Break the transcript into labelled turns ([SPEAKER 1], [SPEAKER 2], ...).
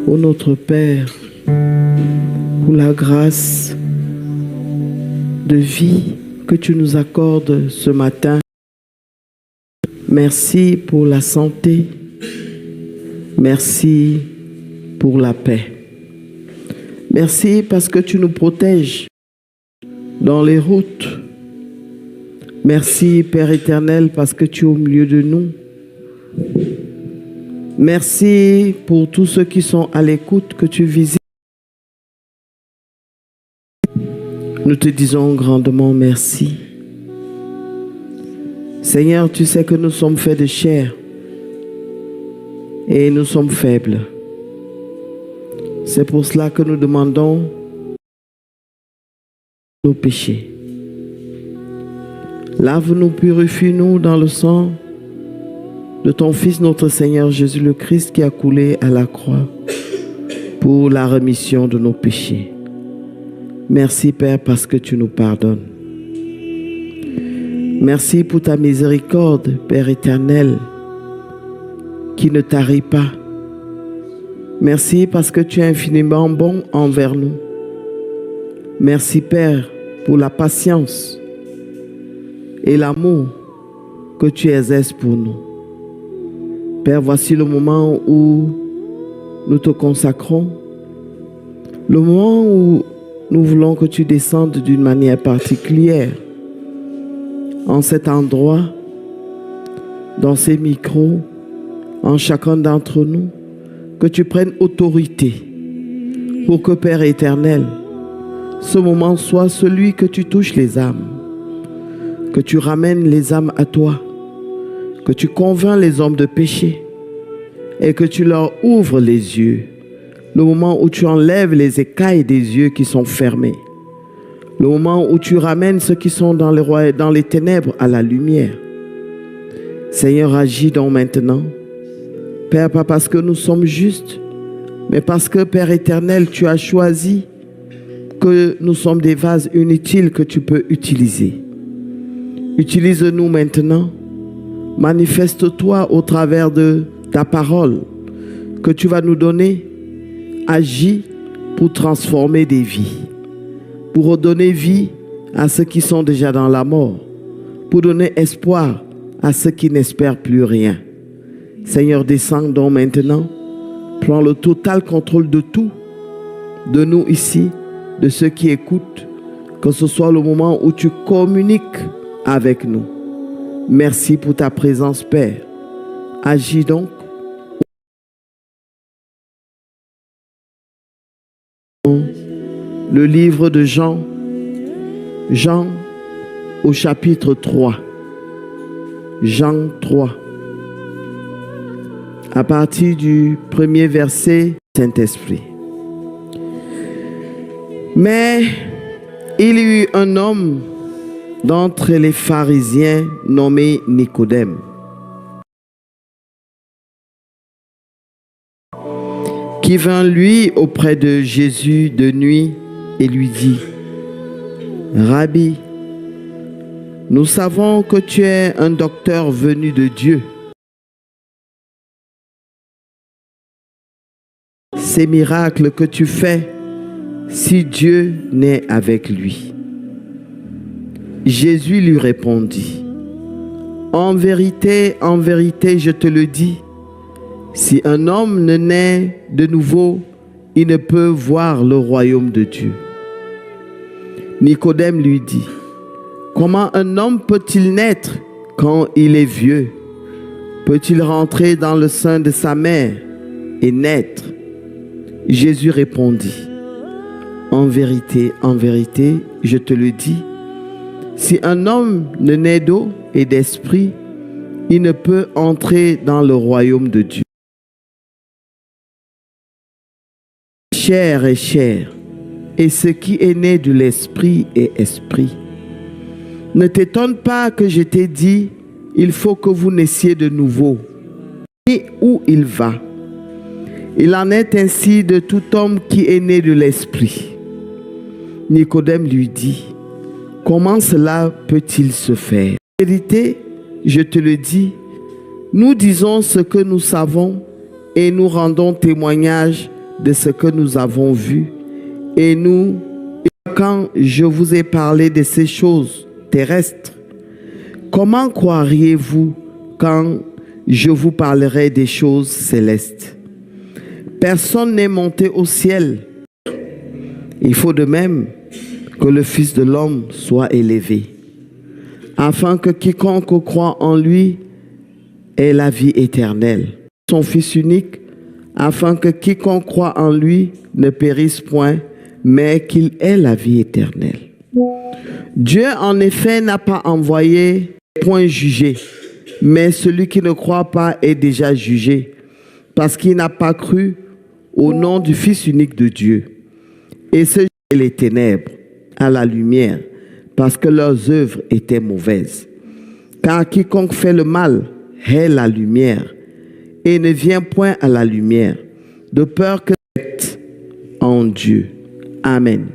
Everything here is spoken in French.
[SPEAKER 1] Ô notre Père, pour la grâce de vie que tu nous accordes ce matin. Merci pour la santé. Merci pour la paix. Merci parce que tu nous protèges dans les routes. Merci, Père éternel, parce que tu es au milieu de nous. Merci pour tous ceux qui sont à l'écoute, que tu visites. Nous te disons grandement merci. Seigneur, tu sais que nous sommes faits de chair et nous sommes faibles. C'est pour cela que nous demandons nos péchés. Lave-nous, purifie-nous dans le sang de ton Fils, notre Seigneur Jésus le Christ, qui a coulé à la croix pour la rémission de nos péchés. Merci, Père, parce que tu nous pardonnes. Merci pour ta miséricorde, Père éternel, qui ne tarit pas. Merci parce que tu es infiniment bon envers nous. Merci, Père, pour la patience et l'amour que tu exerces pour nous. Père, voici le moment où nous te consacrons, le moment où nous voulons que tu descendes d'une manière particulière en cet endroit, dans ces micros, en chacun d'entre nous, que tu prennes autorité pour que, Père éternel, ce moment soit celui que tu touches les âmes, que tu ramènes les âmes à toi, que tu convaincs les hommes de péché et que tu leur ouvres les yeux, le moment où tu enlèves les écailles des yeux qui sont fermés, le moment où tu ramènes ceux qui sont dans les ténèbres à la lumière. Seigneur, agis donc maintenant. Père, pas parce que nous sommes justes, mais parce que, Père éternel, tu as choisi que nous sommes des vases inutiles que tu peux utiliser. Utilise-nous maintenant. Manifeste-toi au travers de ta parole que tu vas nous donner. Agis pour transformer des vies, pour redonner vie à ceux qui sont déjà dans la mort, pour donner espoir à ceux qui n'espèrent plus rien. Seigneur, descends donc maintenant. Prends le total contrôle de tout, de nous ici, de ceux qui écoutent, que ce soit le moment où tu communiques avec nous. Merci pour ta présence, Père. Agis donc. Le livre de Jean au chapitre 3. Jean 3. À partir du premier verset, Saint-Esprit. Mais il y eut un homme d'entre les pharisiens nommé Nicodème, qui vint lui auprès de Jésus de nuit et lui dit: Rabbi, nous savons que tu es un docteur venu de Dieu. Ces miracles que tu fais, si Dieu n'est avec lui. Jésus lui répondit: en vérité, je te le dis, si un homme ne naît de nouveau, il ne peut voir le royaume de Dieu. Nicodème lui dit: comment un homme peut-il naître quand il est vieux? Peut-il rentrer dans le sein de sa mère et naître? Jésus répondit: en vérité, je te le dis, si un homme ne naît d'eau et d'esprit, il ne peut entrer dans le royaume de Dieu. Chair est chair, et ce qui est né de l'esprit est esprit. Ne t'étonne pas que je t'ai dit, il faut que vous naissiez de nouveau. Et où il va? Il en est ainsi de tout homme qui est né de l'esprit. Nicodème lui dit: comment cela peut-il se faire? En vérité, je te le dis, nous disons ce que nous savons et nous rendons témoignage de ce que nous avons vu. Et nous, quand je vous ai parlé de ces choses terrestres, comment croiriez-vous quand je vous parlerai des choses célestes? Personne n'est monté au ciel. Il faut de même que le Fils de l'homme soit élevé, afin que quiconque croit en lui ait la vie éternelle. Son Fils unique, afin que quiconque croit en lui ne périsse point, mais qu'il ait la vie éternelle. Dieu, en effet, n'a pas envoyé point jugé, mais celui qui ne croit pas est déjà jugé, parce qu'il n'a pas cru au nom du Fils unique de Dieu. Et ce les ténèbres à la lumière, parce que leurs œuvres étaient mauvaises. Car quiconque fait le mal hait la lumière et ne vient point à la lumière, de peur que en Dieu. Amen.